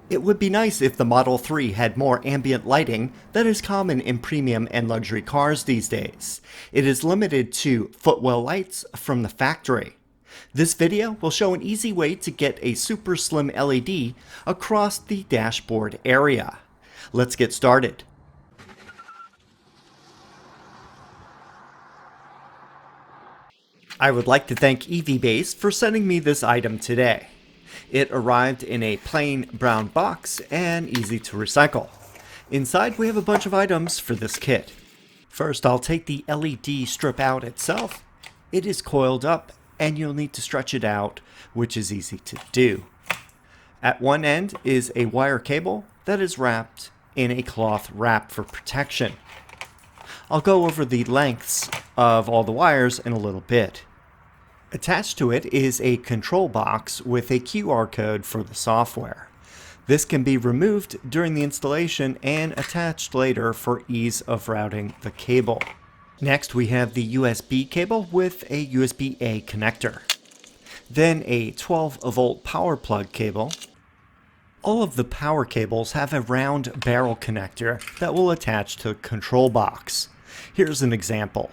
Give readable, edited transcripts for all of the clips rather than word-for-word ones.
It would be nice if the Model 3 had more ambient lighting that is common in premium and luxury cars these days. It is limited to footwell lights from the factory. This video will show an easy way to get a super slim LED across the dashboard area. Let's get started. I would like to thank EVbase for sending me this item today. It arrived in a plain brown box and easy to recycle. Inside we have a bunch of items for this kit. First, I'll take the LED strip out itself. It is coiled up and you'll need to stretch it out, which is easy to do. At one end is a wire cable that is wrapped in a cloth wrap for protection. I'll go over the lengths of all the wires in a little bit. Attached to it is a control box with a QR code for the software. This can be removed during the installation and attached later for ease of routing the cable. Next, we have the USB cable with a USB-A connector. Then a 12-volt power plug cable. All of the power cables have a round barrel connector that will attach to the control box. Here's an example.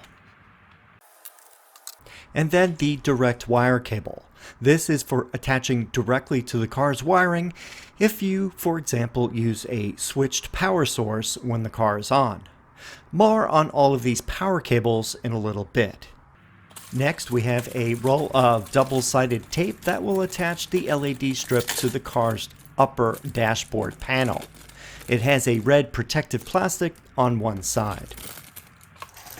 And then the direct wire cable. This is for attaching directly to the car's wiring if you, for example, use a switched power source when the car is on. More on all of these power cables in a little bit. Next, we have a roll of double-sided tape that will attach the LED strip to the car's upper dashboard panel. It has a red protective plastic on one side.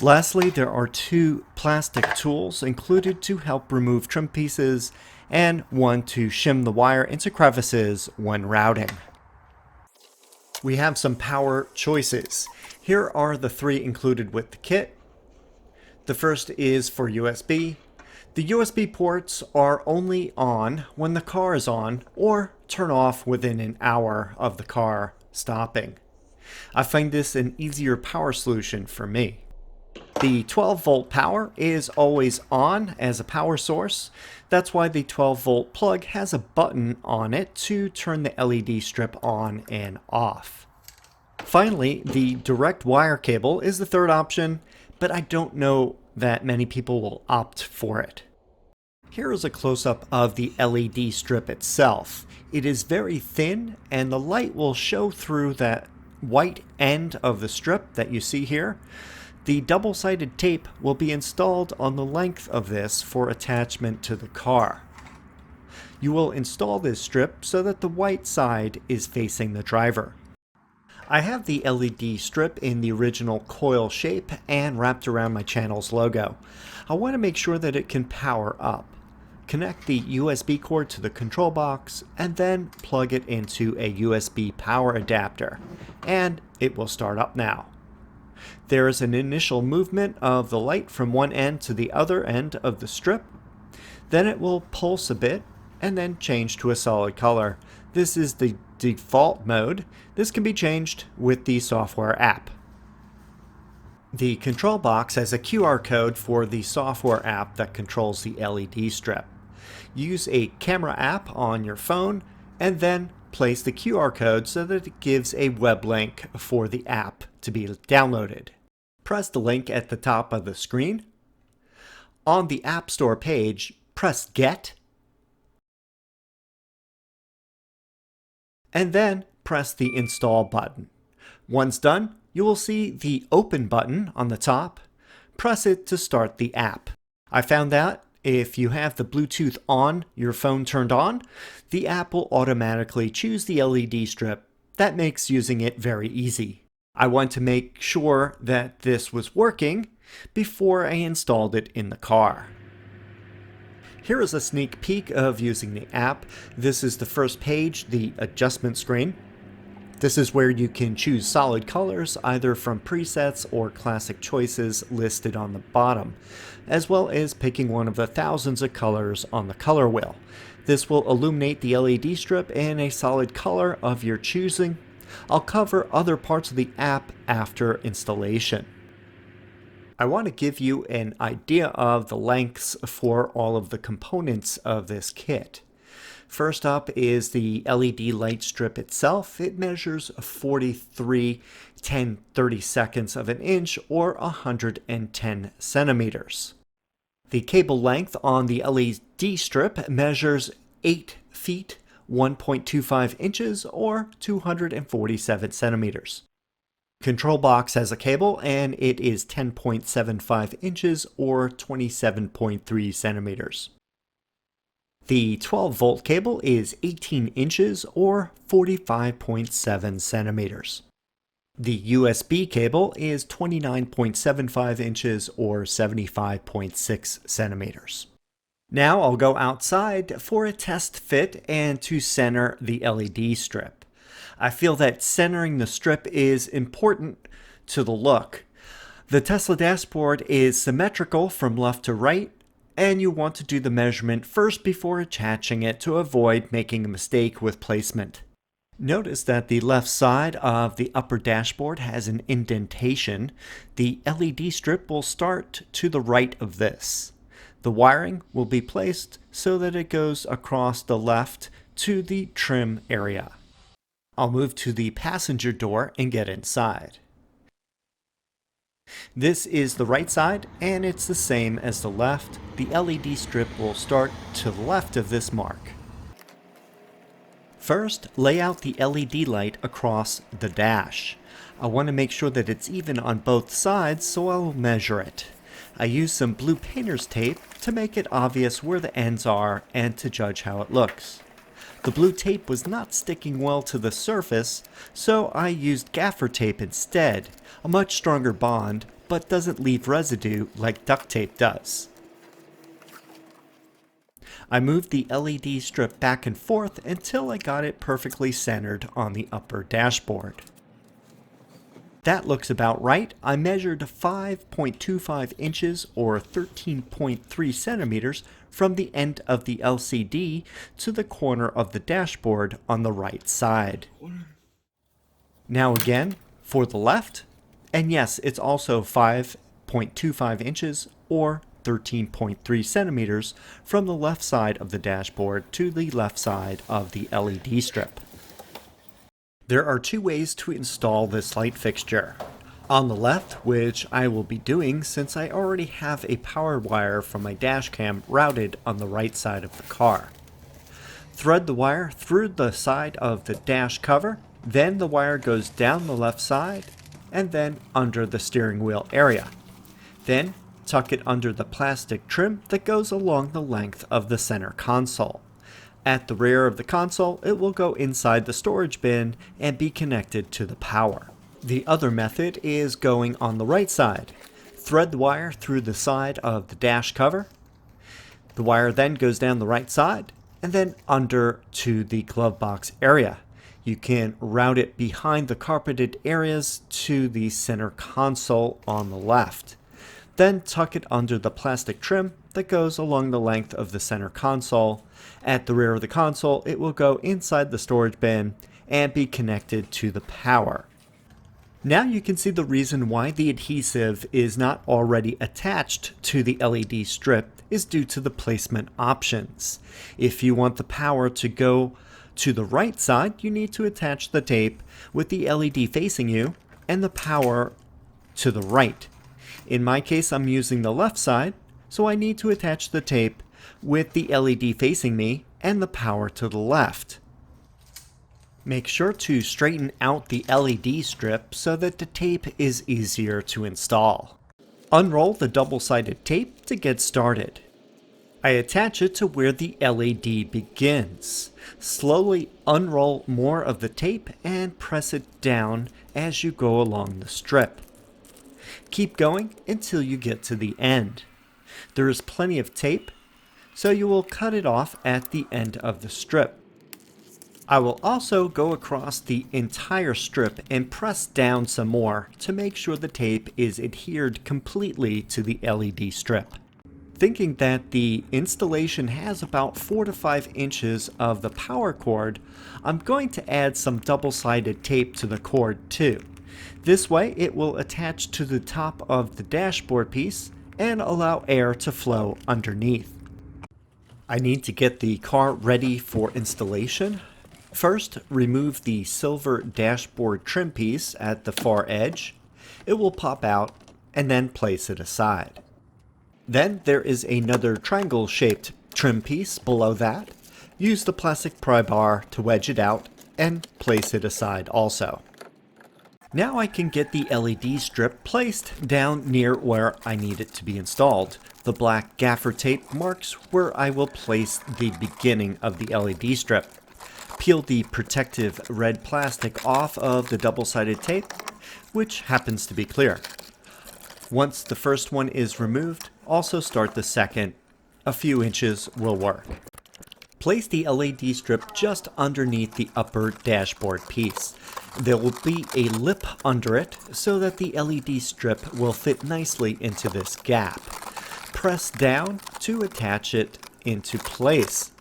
Lastly, there are two plastic tools included to help remove trim pieces and one to shim the wire into crevices when routing. We have some power choices. Here are the three included with the kit. The first is for USB. The USB ports are only on when the car is on or turn off within an hour of the car stopping. I find this an easier power solution for me. The 12-volt power is always on as a power source. That's why the 12-volt plug has a button on it to turn the LED strip on and off. Finally, the direct wire cable is the third option, but I don't know that many people will opt for it. Here is a close-up of the LED strip itself. It is very thin and the light will show through that white end of the strip that you see here. The double-sided tape will be installed on the length of this for attachment to the car. You will install this strip so that the white side is facing the driver. I have the LED strip in the original coil shape and wrapped around my channel's logo. I want to make sure that it can power up. Connect the USB cord to the control box and then plug it into a USB power adapter, and it will start up now. There is an initial movement of the light from one end to the other end of the strip. Then it will pulse a bit and then change to a solid color. This is the default mode. This can be changed with the software app. The control box has a QR code for the software app that controls the LED strip. Use a camera app on your phone and then place the QR code so that it gives a web link for the app to be downloaded. Press the link at the top of the screen. On the App Store page, press Get, and then press the Install button. Once done, you will see the Open button on the top. Press it to start the app. I found that if you have the Bluetooth on your phone turned on, the app will automatically choose the LED strip. That makes using it very easy. I want to make sure that this was working before I installed it in the car. Here is a sneak peek of using the app. This is the first page, the adjustment screen. This is where you can choose solid colors either from presets or classic choices listed on the bottom, as well as picking one of the thousands of colors on the color wheel. This will illuminate the LED strip in a solid color of your choosing. I'll cover other parts of the app after installation. I want to give you an idea of the lengths for all of the components of this kit. First up is the LED light strip itself. It measures 43 10/32 of an inch or 110 centimeters. The cable length on the LED strip measures 8 feet 1.25 inches or 247 centimeters. Control box has a cable and it is 10.75 inches or 27.3 centimeters. The 12-volt cable is 18 inches or 45.7 centimeters. The USB cable is 29.75 inches or 75.6 centimeters. Now I'll go outside for a test fit and to center the LED strip. I feel that centering the strip is important to the look. The Tesla dashboard is symmetrical from left to right, and you want to do the measurement first before attaching it to avoid making a mistake with placement. Notice that the left side of the upper dashboard has an indentation. The LED strip will start to the right of this. The wiring will be placed so that it goes across the left to the trim area. I'll move to the passenger door and get inside. This is the right side and it's the same as the left. The LED strip will start to the left of this mark. First, lay out the LED light across the dash. I want to make sure that it's even on both sides, so I'll measure it. I use some blue painter's tape to make it obvious where the ends are and to judge how it looks. The blue tape was not sticking well to the surface, so I used gaffer tape instead, a much stronger bond, but doesn't leave residue like duct tape does. I moved the LED strip back and forth until I got it perfectly centered on the upper dashboard. That looks about right. I measured 5.25 inches or 13.3 centimeters from the end of the LCD to the corner of the dashboard on the right side. Now again, for the left, and yes, it's also 5.25 inches or 13.3 centimeters from the left side of the dashboard to the left side of the LED strip. There are two ways to install this light fixture. On the left, which I will be doing since I already have a power wire from my dash cam routed on the right side of the car. Thread the wire through the side of the dash cover, then the wire goes down the left side and then under the steering wheel area. Then tuck it under the plastic trim that goes along the length of the center console. At the rear of the console, it will go inside the storage bin and be connected to the power. The other method is going on the right side. Thread the wire through the side of the dash cover. The wire then goes down the right side and then under to the glove box area. You can route it behind the carpeted areas to the center console on the left. Then tuck it under the plastic trim that goes along the length of the center console. At the rear of the console, it will go inside the storage bin and be connected to the power. Now you can see the reason why the adhesive is not already attached to the LED strip is due to the placement options. If you want the power to go to the right side, you need to attach the tape with the LED facing you and the power to the right. In my case, I'm using the left side, so I need to attach the tape with the LED facing me and the power to the left. Make sure to straighten out the LED strip so that the tape is easier to install. Unroll the double-sided tape to get started. I attach it to where the LED begins. Slowly unroll more of the tape and press it down as you go along the strip. Keep going until you get to the end. There is plenty of tape, so you will cut it off at the end of the strip. I will also go across the entire strip and press down some more to make sure the tape is adhered completely to the LED strip. Thinking that the installation has about 4 to 5 inches of the power cord, I'm going to add some double-sided tape to the cord too. This way it will attach to the top of the dashboard piece and allow air to flow underneath. I need to get the car ready for installation. First, remove the silver dashboard trim piece at the far edge. It will pop out, and then place it aside. Then there is another triangle-shaped trim piece below that. Use the plastic pry bar to wedge it out and place it aside also. Now I can get the LED strip placed down near where I need it to be installed. The black gaffer tape marks where I will place the beginning of the LED strip. Peel the protective red plastic off of the double-sided tape, which happens to be clear. Once the first one is removed, also start the second. A few inches will work. Place the LED strip just underneath the upper dashboard piece. There will be a lip under it so that the LED strip will fit nicely into this gap. Press down to attach it into place.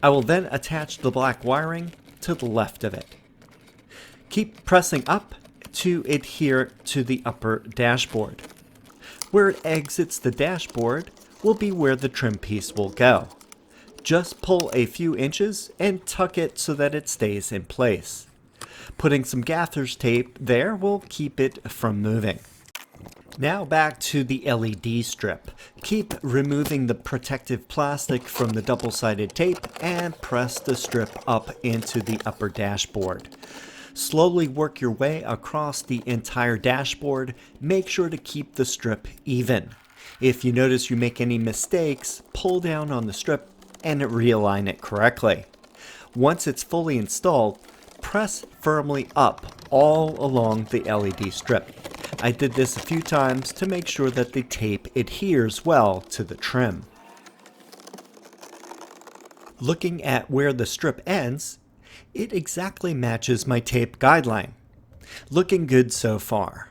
I will then attach the black wiring to the left of it. Keep pressing up to adhere to the upper dashboard. Where it exits the dashboard will be where the trim piece will go. Just pull a few inches and tuck it so that it stays in place. Putting some gaffer's tape there will keep it from moving. Now back to the LED strip. Keep removing the protective plastic from the double-sided tape and press the strip up into the upper dashboard. Slowly work your way across the entire dashboard. Make sure to keep the strip even. If you notice you make any mistakes, pull down on the strip and realign it correctly. Once it's fully installed, press firmly up all along the LED strip. I did this a few times to make sure that the tape adheres well to the trim. Looking at where the strip ends, it exactly matches my tape guideline. Looking good so far.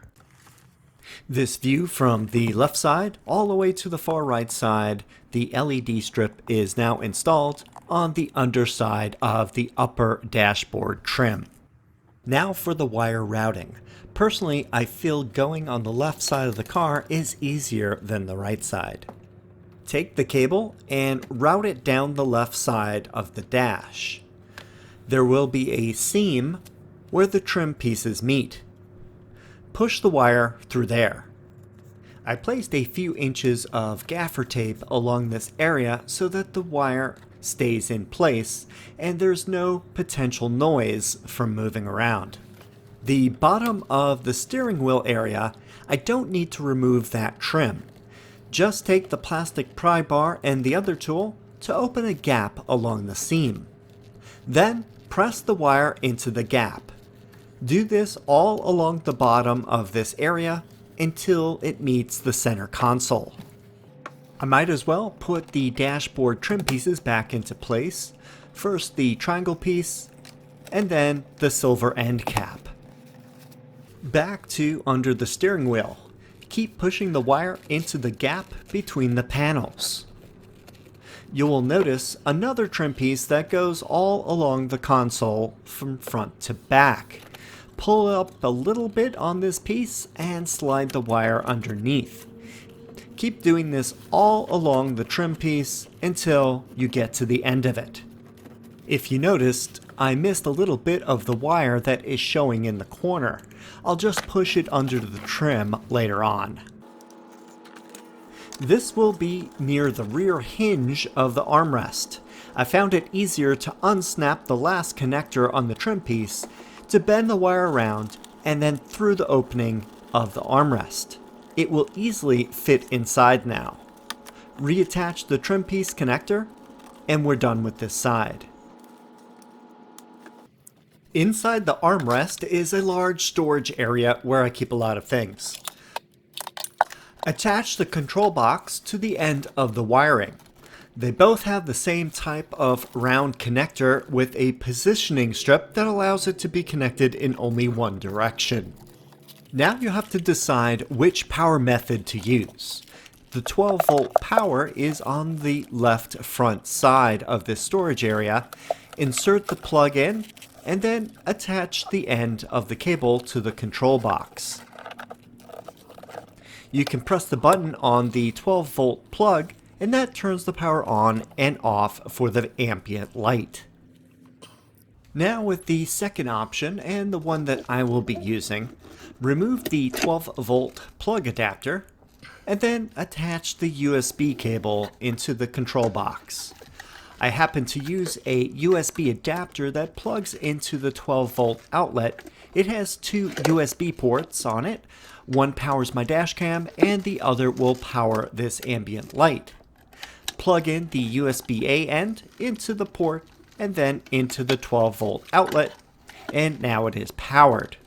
This view from the left side all the way to the far right side, the LED strip is now installed on the underside of the upper dashboard trim. Now for the wire routing. Personally, I feel going on the left side of the car is easier than the right side. Take the cable and route it down the left side of the dash. There will be a seam where the trim pieces meet. Push the wire through there. I placed a few inches of gaffer tape along this area so that the wire stays in place and there's no potential noise from moving around. The bottom of the steering wheel area, I don't need to remove that trim. Just take the plastic pry bar and the other tool to open a gap along the seam. Then press the wire into the gap. Do this all along the bottom of this area until it meets the center console. I might as well put the dashboard trim pieces back into place. First the triangle piece, and then the silver end cap. Back to under the steering wheel. Keep pushing the wire into the gap between the panels. You will notice another trim piece that goes all along the console from front to back. Pull up a little bit on this piece and slide the wire underneath. Keep doing this all along the trim piece until you get to the end of it. If you noticed, I missed a little bit of the wire that is showing in the corner. I'll just push it under the trim later on. This will be near the rear hinge of the armrest. I found it easier to unsnap the last connector on the trim piece, to bend the wire around, and then through the opening of the armrest. It will easily fit inside now. Reattach the trim piece connector, and we're done with this side. Inside the armrest is a large storage area where I keep a lot of things. Attach the control box to the end of the wiring. They both have the same type of round connector with a positioning strip that allows it to be connected in only one direction. Now you have to decide which power method to use. The 12-volt power is on the left front side of this storage area. Insert the plug in and then attach the end of the cable to the control box. You can press the button on the 12-volt plug and that turns the power on and off for the ambient light. Now with the second option, and the one that I will be using, remove the 12-volt plug adapter, and then attach the USB cable into the control box. I happen to use a USB adapter that plugs into the 12-volt outlet. It has two USB ports on it. One powers my dash cam, and the other will power this ambient light. Plug in the USB-A end into the port, and then into the 12-volt outlet, and now it is powered.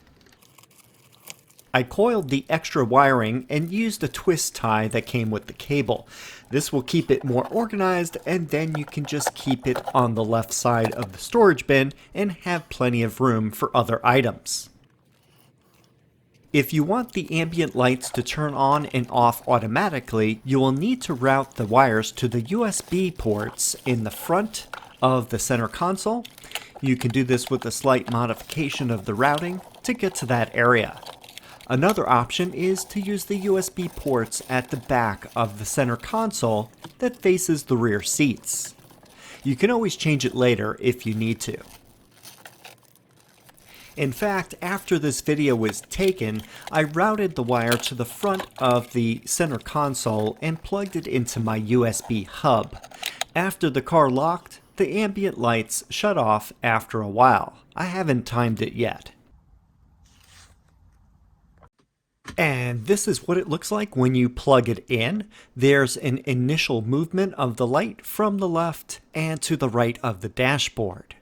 I coiled the extra wiring and used a twist tie that came with the cable. This will keep it more organized, and then you can just keep it on the left side of the storage bin and have plenty of room for other items. If you want the ambient lights to turn on and off automatically, you will need to route the wires to the USB ports in the front of the center console. You can do this with a slight modification of the routing to get to that area. Another option is to use the USB ports at the back of the center console that faces the rear seats. You can always change it later if you need to. In fact, after this video was taken, I routed the wire to the front of the center console and plugged it into my USB hub. After the car locked, the ambient lights shut off after a while. I haven't timed it yet. And this is what it looks like when you plug it in. There's an initial movement of the light from the left and to the right of the dashboard.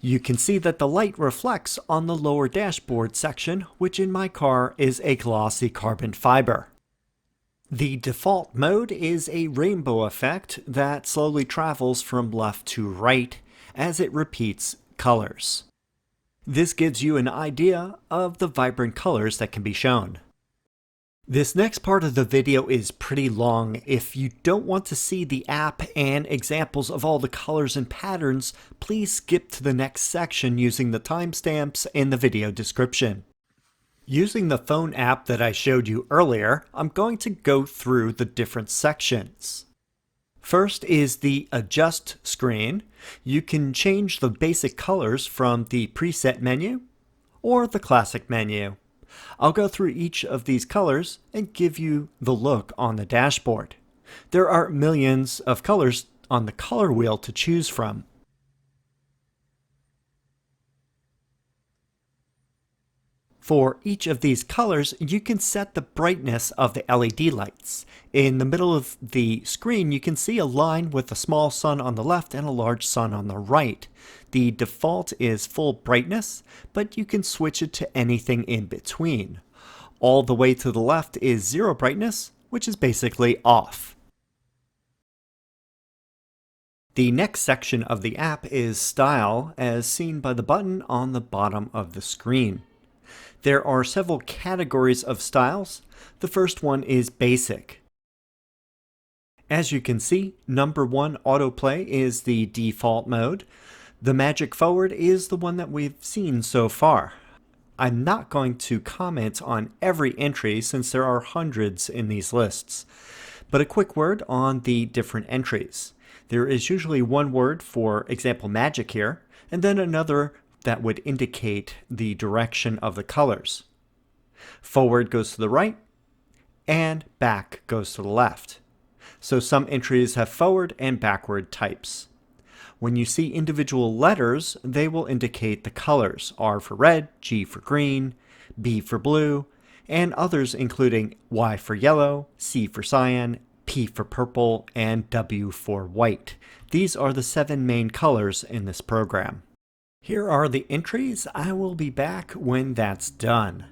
You can see that the light reflects on the lower dashboard section, which in my car is a glossy carbon fiber. The default mode is a rainbow effect that slowly travels from left to right as it repeats colors. This gives you an idea of the vibrant colors that can be shown. This next part of the video is pretty long. If you don't want to see the app and examples of all the colors and patterns, please skip to the next section using the timestamps in the video description. Using the phone app that I showed you earlier, I'm going to go through the different sections. First is the Adjust screen. You can change the basic colors from the preset menu or the classic menu. I'll go through each of these colors and give you the look on the dashboard. There are millions of colors on the color wheel to choose from. For each of these colors, you can set the brightness of the LED lights. In the middle of the screen, you can see a line with a small sun on the left and a large sun on the right. The default is full brightness, but you can switch it to anything in between. All the way to the left is zero brightness, which is basically off. The next section of the app is Style, as seen by the button on the bottom of the screen. There are several categories of styles. The first one is Basic. As you can see, number 1 autoplay is the default mode. The magic forward is the one that we've seen so far. I'm not going to comment on every entry since there are hundreds in these lists, but a quick word on the different entries. There is usually one word for example magic here, and then another that would indicate the direction of the colors. Forward goes to the right, and back goes to the left. So some entries have forward and backward types. When you see individual letters, they will indicate the colors: R for red, G for green, B for blue, and others including Y for yellow, C for cyan, P for purple, and W for white. These are the 7 main colors in this program. Here are the entries. I will be back when that's done.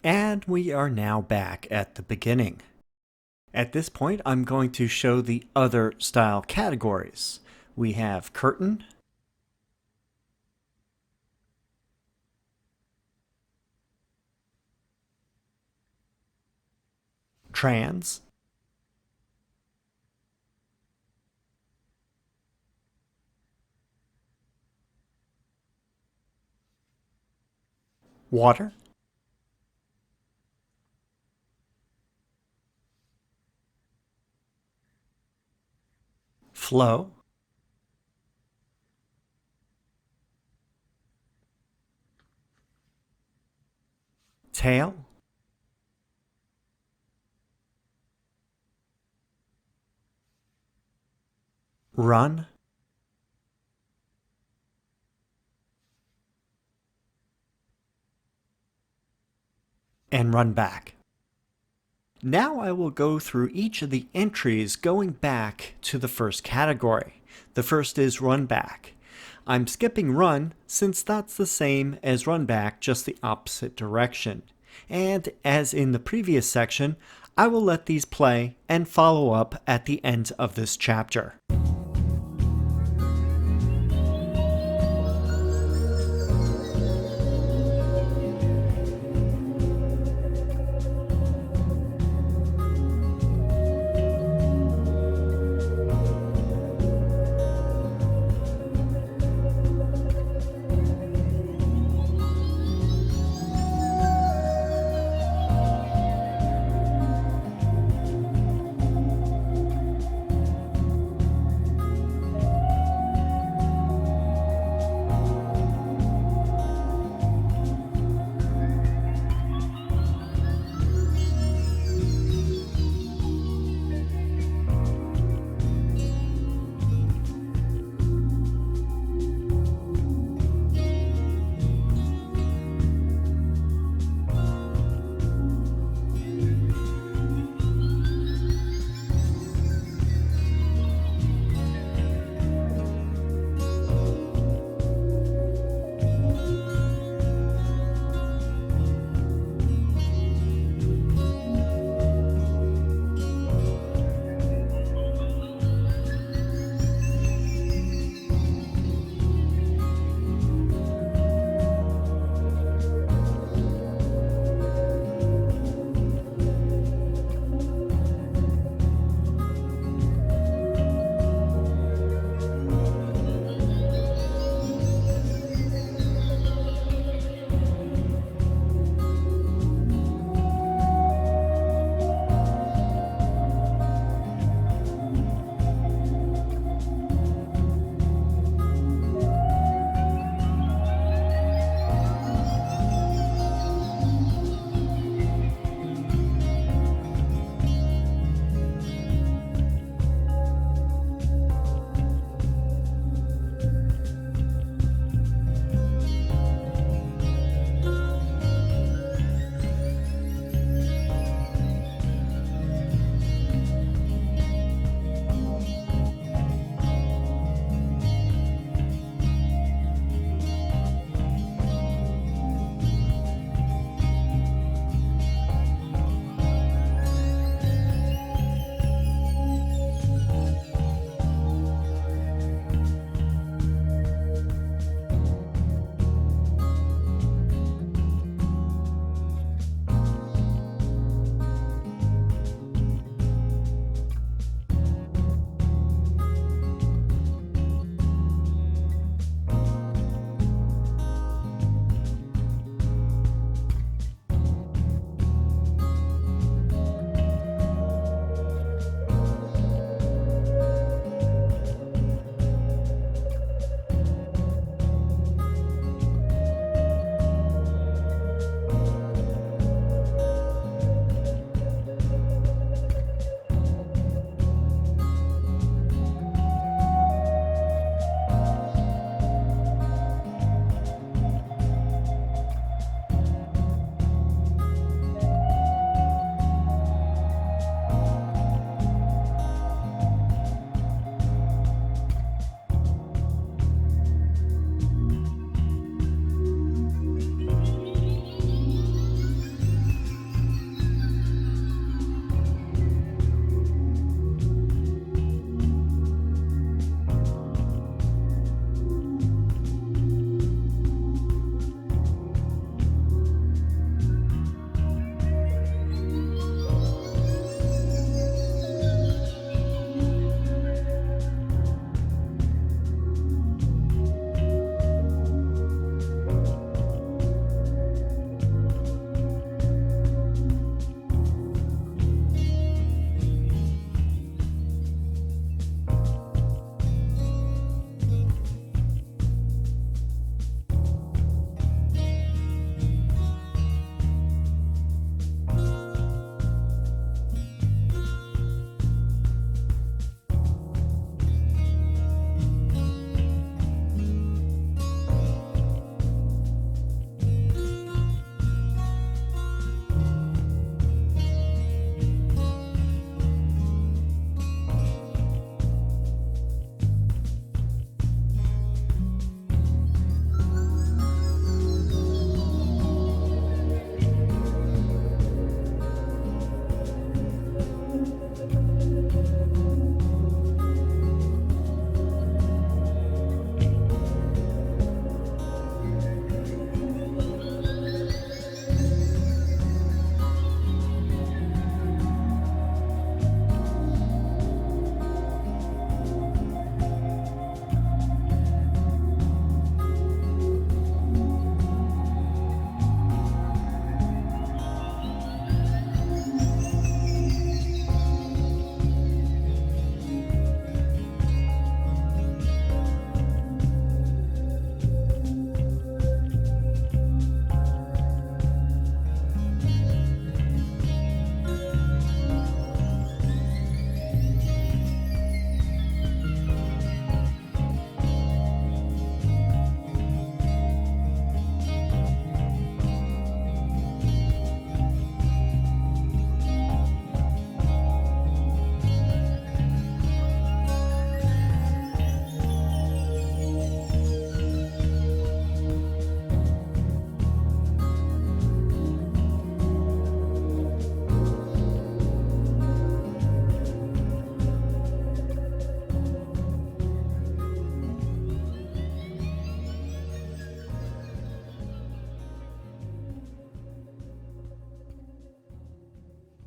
And we are now back at the beginning. At this point, I'm going to show the other style categories. We have curtain, trans, water, flow, tail, run, and run back. Now I will go through each of the entries going back to the first category. The first is run back. I'm skipping run since that's the same as run back, just the opposite direction. And as in the previous section, I will let these play and follow up at the end of this chapter.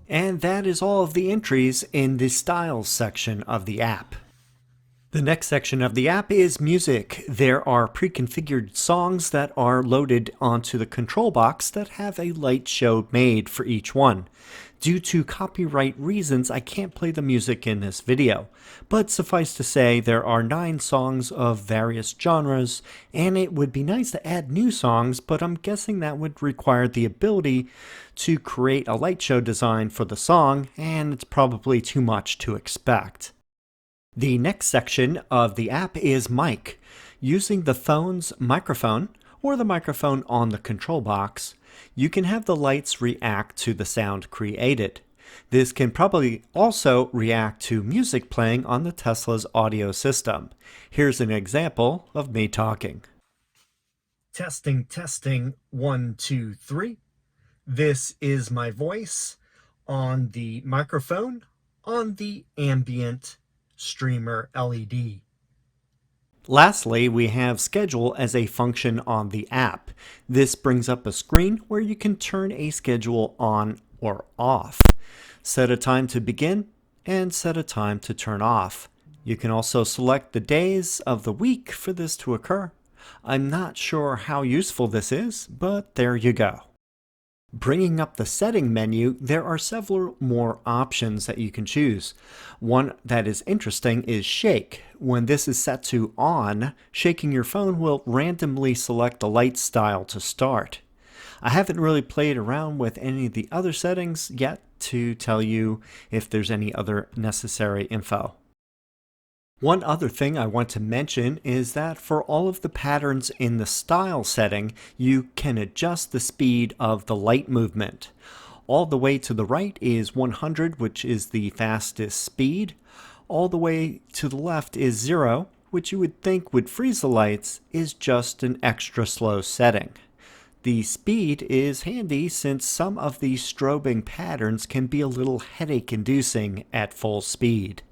And that is all of the entries in the Styles section of the app. The next section of the app is music. There are pre-configured songs that are loaded onto the control box that have a light show made for each one. Due to copyright reasons, I can't play the music in this video, but suffice to say there are 9 songs of various genres, and it would be nice to add new songs, but I'm guessing that would require the ability to create a light show design for the song, and it's probably too much to expect. The next section of the app is mic. Using the phone's microphone or the microphone on the control box, you can have the lights react to the sound created. This can probably also react to music playing on the Tesla's audio system. Here's an example of me talking. Testing, testing, 1, 2, 3. This is my voice on the microphone on the Ambient streamer LED. Lastly, we have schedule as a function on the app. This brings up a screen where you can turn a schedule on or off. Set a time to begin and set a time to turn off. You can also select the days of the week for this to occur. I'm not sure how useful this is, but there you go. Bringing up the setting menu, there are several more options that you can choose. One that is interesting is shake. When this is set to on, shaking your phone will randomly select the light style to start. I haven't really played around with any of the other settings yet to tell you if there's any other necessary info. One other thing I want to mention is that for all of the patterns in the style setting, you can adjust the speed of the light movement. All the way to the right is 100, which is the fastest speed. All the way to the left is 0, which you would think would freeze the lights, is just an extra slow setting. The speed is handy since some of these strobing patterns can be a little headache-inducing at full speed.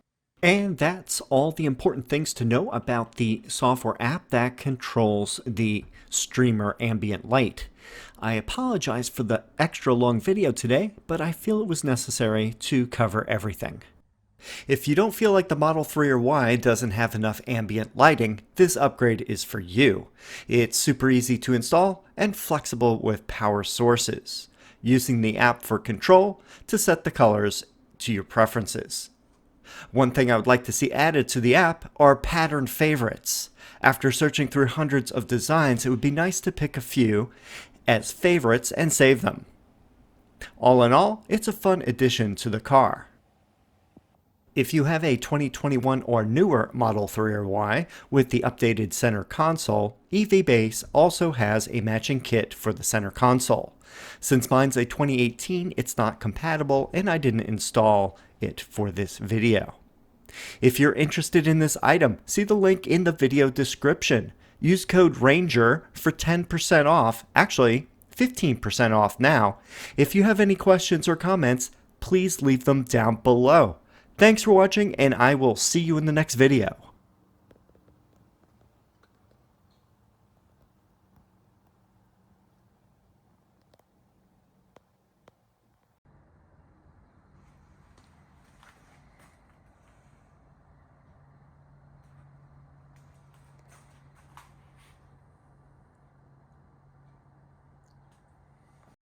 And that's all the important things to know about the software app that controls the streamer ambient light. I apologize for the extra long video today, but I feel it was necessary to cover everything. If you don't feel like the Model 3 or Y doesn't have enough ambient lighting, this upgrade is for you. It's super easy to install and flexible with power sources, using the app for control to set the colors to your preferences. One thing I would like to see added to the app are pattern favorites. After searching through hundreds of designs, it would be nice to pick a few as favorites and save them. All in all, it's a fun addition to the car. If you have a 2021 or newer Model 3 or Y with the updated center console, EVbase also has a matching kit for the center console. Since mine's a 2018, it's not compatible and I didn't install it for this video. If you're interested in this item, see the link in the video description. Use code RANGER for 10% off, actually 15% off now. If you have any questions or comments, please leave them down below. Thanks for watching and I will see you in the next video.